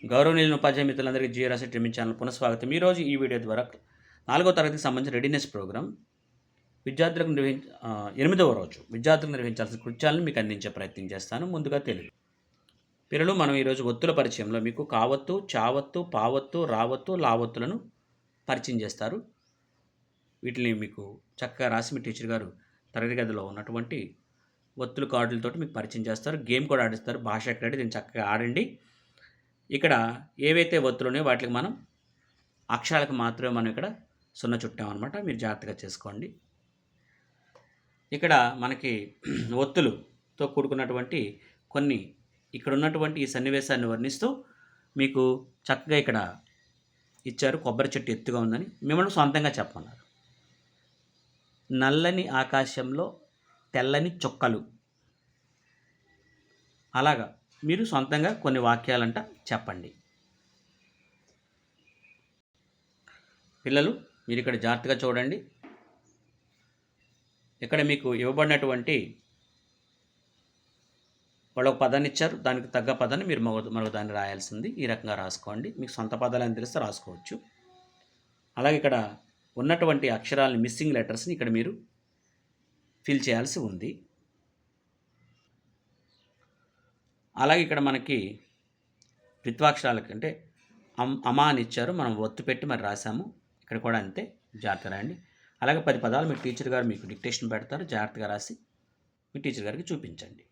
గౌరవనీయులైన ఉపాధ్యాయ మిత్రులందరికీ జీరాసి trimming channel పునఃస్వాగతం. ఈరోజు ఈ వీడియో ద్వారా 4వ తరగతికి సంబంధించిన రెడీనెస్ ప్రోగ్రామ్ విద్యార్థులకు 8వ రోజు విద్యార్థులకు నిర్వహించాల్సిన కృత్యాలను మీకు అందించే ప్రయత్నం చేస్తాను. ముందుగా తెలుగు పిల్లలు, మనం ఈరోజు ఒత్తుల పరిచయంలో మీకు కావత్తు, చావత్తు, పావత్తు, రావత్తు, లావత్తులను పరిచయం చేస్తారు. వీటిని మీకు చక్కగా రాసి మీ టీచర్ గారు తరగతి గదిలో ఉన్నటువంటి ఒత్తుల కార్డులతోటి మీకు పరిచయం చేస్తారు. గేమ్ కూడా ఆడిస్తారు. భాష ఎక్కడంటే దీన్ని చక్కగా ఆడండి. ఇక్కడ ఏవైతే ఒత్తులున్నాయో వాటికి మనం అక్షరాలకు మాత్రమే మనం ఇక్కడ సున్న చుట్టామన్నమాట. మీరు జాగ్రత్తగా చేసుకోండి. ఇక్కడ మనకి ఒత్తులతో కూడుకున్నటువంటి కొన్ని ఇక్కడ ఉన్నటువంటి ఈ సన్నివేశాన్ని వర్ణిస్తూ మీకు చక్కగా ఇక్కడ ఇచ్చారు. కొబ్బరి చెట్టు ఎత్తుగా ఉందని మిమ్మల్ని సొంతంగా చెప్పమన్నారు. నల్లని ఆకాశంలో తెల్లని చుక్కలు, అలాగా మీరు సొంతంగా కొన్ని వాక్యాలంట చెప్పండి. పిల్లలు, మీరు ఇక్కడ జాగ్రత్తగా చూడండి. ఇక్కడ మీకు ఇవ్వబడినటువంటి వాళ్ళు ఒక పదాన్ని ఇచ్చారు. దానికి తగ్గ పదాన్ని మీరు మరొక దాన్ని రాయాల్సింది. ఈ రకంగా రాసుకోండి. మీకు సొంత పదాలని తెలిస్తే రాసుకోవచ్చు. అలాగే ఇక్కడ ఉన్నటువంటి అక్షరాలని, మిస్సింగ్ లెటర్స్ని ఇక్కడ మీరు ఫిల్ చేయాల్సి ఉంది. అలాగే ఇక్కడ మనకి ద్విత్వాక్షరాలకి అంటే అమా అని ఇచ్చారు. మనం ఒత్తు పెట్టి మరి రాసాము. ఇక్కడ కూడా అంతే, జాగ్రత్తగా రాయండి. అలాగే 10 పదాలు మీ టీచర్ గారు మీకు డిక్టేషన్ పెడతారు. జాగ్రత్తగా రాసి మీ టీచర్ గారికి చూపించండి.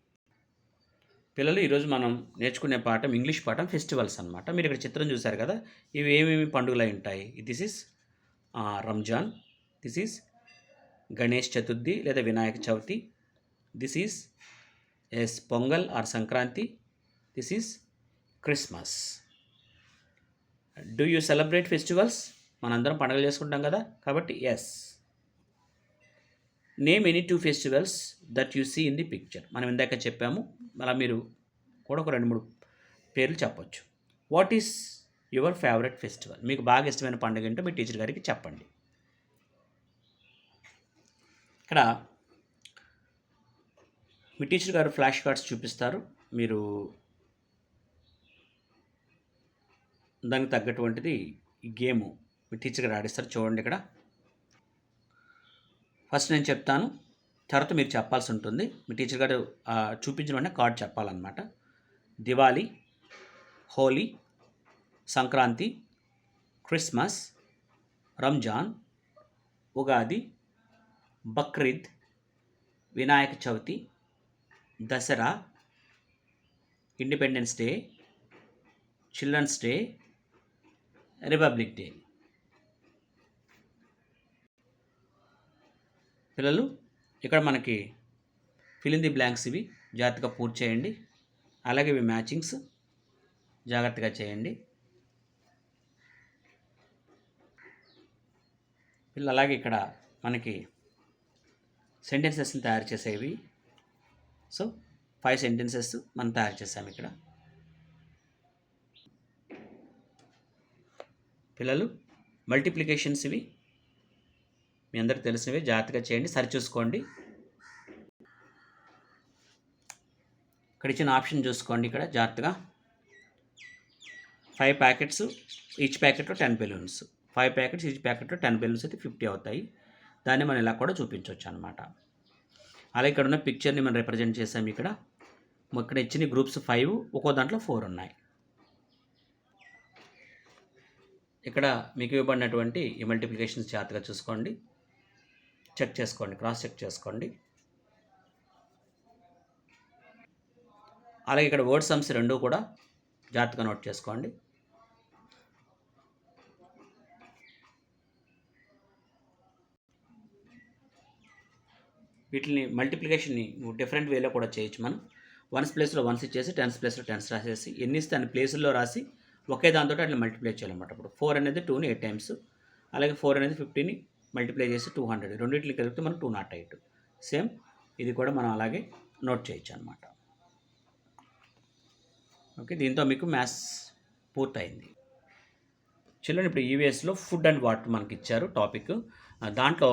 పిల్లలు, ఈరోజు మనం నేర్చుకునే పాఠం ఇంగ్లీష్ పాఠం ఫెస్టివల్స్ అనమాట. మీరు ఇక్కడ చిత్రం చూశారు కదా, ఇవి ఏమేమి పండుగలు అయి ఉంటాయి. This is Ramzan, this is Ganesh Chaturthi లేదా Vinayaka Chavithi, this is Pongal or Sankranti, this is Christmas. Do you celebrate festivals? మనందరం పండుగలు చేసుకుంటాం కదా, కాబట్టి yes. Name any 2 festivals that you see in the picture. మనం ఇందాక చెప్పాము. అలా మీరు కూడా ఒక 2-3 పేర్లు చెప్పొచ్చు. What is your favourite festival? మీకు బాగా ఇష్టమైన పండుగ ఏంటో మీ టీచర్ గారికి చెప్పండి. ఇక్కడ మీ టీచర్ గారు ఫ్లాష్ కార్డ్స్ చూపిస్తారు. మీరు దానికి తగ్గటువంటిది ఈ గేము మీ టీచర్ గారు ఆడిస్తారు. చూడండి, ఇక్కడ ఫస్ట్ నేను చెప్తాను, తర్వాత మీరు చెప్పాల్సి ఉంటుంది. మీ టీచర్ గారు చూపించిన వెంటనే కార్డ్ చెప్పాలన్నమాట. Diwali, Holi, Sankranti, Christmas, Ramzan, Ugadi, Bakrid, Vinayaka Chavithi, Dasara, Independence Day, Children's Day, Republic Day. పిల్లలు, ఇక్కడ మనకి ఫిల్ ఇన్ ది బ్లాంక్స్ ఇవి జాగ్రత్తగా పూర్తి చేయండి. అలాగే ఇవి మ్యాచింగ్స్ జాగ్రత్తగా చేయండి. పిల్లలు, అలాగే ఇక్కడ మనకి సెంటెన్సెస్ని తయారు చేసేవి. సో 5 సెంటెన్సెస్ మనం తయారు చేసాము ఇక్కడ. పిల్లలు, మల్టిప్లికేషన్స్ ఇవి మీ అందరికి తెలిసినవి. జాగ్రత్తగా చేయండి, సరిచూసుకోండి. ఇక్కడ ఇచ్చిన ఆప్షన్ చూసుకోండి. ఇక్కడ జాగ్రత్తగా 5 ప్యాకెట్స్, ఈచ్ ప్యాకెట్లో 10 బెలూన్స్. 5 ప్యాకెట్స్, ఈచ్ ప్యాకెట్లో 10 బెలూన్స్ అయితే 50 అవుతాయి. దాన్ని మనం ఇలా కూడా చూపించవచ్చు అనమాట. అలాగే ఇక్కడ ఉన్న పిక్చర్ని మనం రిప్రజెంట్ చేసాము. ఇక్కడ ఇచ్చిన గ్రూప్స్ 5, ఒక్కో దాంట్లో 4 ఉన్నాయి. ఇక్కడ మీకు ఇవ్వబడినటువంటి ఈ మల్టిప్లికేషన్స్ జాగ్రత్తగా చూసుకోండి, చెక్ చేసుకోండి, క్రాస్ చెక్ చేసుకోండి. అలాగే ఇక్కడ వర్డ్ సమ్స్ 2 కూడా జాగ్రత్తగా నోట్ చేసుకోండి. వీటిని మల్టిప్లికేషన్ని డిఫరెంట్ వేలో కూడా చేయొచ్చు. మనం 1s ప్లేస్లో 1s ఇచ్చేసి 10s ప్లేస్లో 10s రాసేసి ఎన్ని ఇస్తే అన్ని ప్లేసుల్లో రాసి ఒకే దాంతో అట్లా మల్టిప్లై చేయాలన్నమాట. ఇప్పుడు 4 అనేది 2ని 8 టైమ్స్, అలాగే 4 అనేది 50ని మల్టిప్లై చేసి 200, రెండింటిని కలిపితే మనం 208. సేమ్ ఇది కూడా మనం అలాగే నోట్ చేయొచ్చు అనమాట. ఓకే, దీంతో మీకు మ్యాథ్స్ పూర్తయింది. చిల్డ్రన్, ఇప్పుడు ఈవీఎస్లో ఫుడ్ అండ్ వాటర్ మనకి ఇచ్చారు టాపిక్. దాంట్లో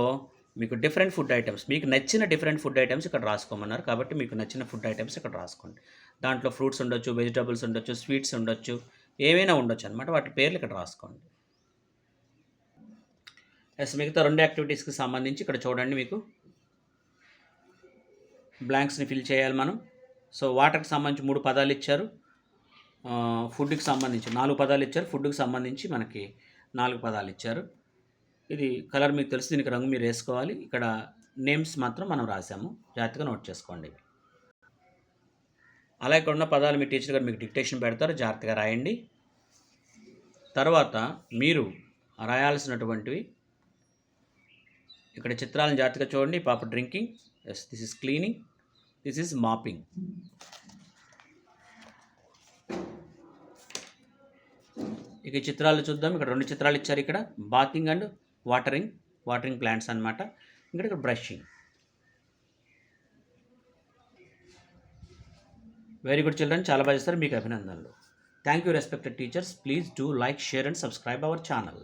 మీకు డిఫరెంట్ ఫుడ్ ఐటమ్స్, మీకు నచ్చిన డిఫరెంట్ ఫుడ్ ఐటమ్స్ ఇక్కడ రాసుకోమన్నారు. కాబట్టి మీకు నచ్చిన ఫుడ్ ఐటమ్స్ ఇక్కడ రాసుకోండి. దాంట్లో ఫ్రూట్స్ ఉండొచ్చు, వెజిటబుల్స్ ఉండొచ్చు, స్వీట్స్ ఉండొచ్చు, ఏవైనా ఉండొచ్చు అనమాట. వాటి పేర్లు ఇక్కడ రాసుకోండి. మిగతా 2 యాక్టివిటీస్కి సంబంధించి ఇక్కడ చూడండి, మీకు బ్లాంక్స్ని ఫిల్ చేయాలి మనం. సో వాటర్కి సంబంధించి 3 పదాలు ఇచ్చారు, ఫుడ్కి సంబంధించి 4 పదాలు ఇచ్చారు, ఫుడ్కి సంబంధించి మనకి 4 పదాలు ఇచ్చారు. ఇది కలర్ మీకు తెలుసు, దీనికి రంగు మీరు వేసుకోవాలి. ఇక్కడ నేమ్స్ మాత్రం మనం రాసాము, జాగ్రత్తగా నోట్ చేసుకోండి. అలా ఇక్కడ ఉన్న పదాలు మీ టీచర్ గారు మీకు డిక్టేషన్ పెడతారు, జాగ్రత్తగా రాయండి. తర్వాత మీరు రాయాల్సినటువంటివి ఇక్కడ చిత్రాలను జాగ్రత్తగా చూడండి. పాప drinking, yes this is cleaning, this is mopping. ఇక ఈ చిత్రాలు చూద్దాం. ఇక్కడ 2 చిత్రాలు ఇచ్చారు, ఇక్కడ బాతింగ్ అండ్ వాటరింగ్ ప్లాంట్స్ అనమాట. ఇక్కడ బ్రషింగ్. వెరీ గుడ్ చిల్డ్రన్, చాలా బాగా చేస్తారు, మీకు అభినందనలు. Thank you respected teachers. Please do like, share and subscribe our channel.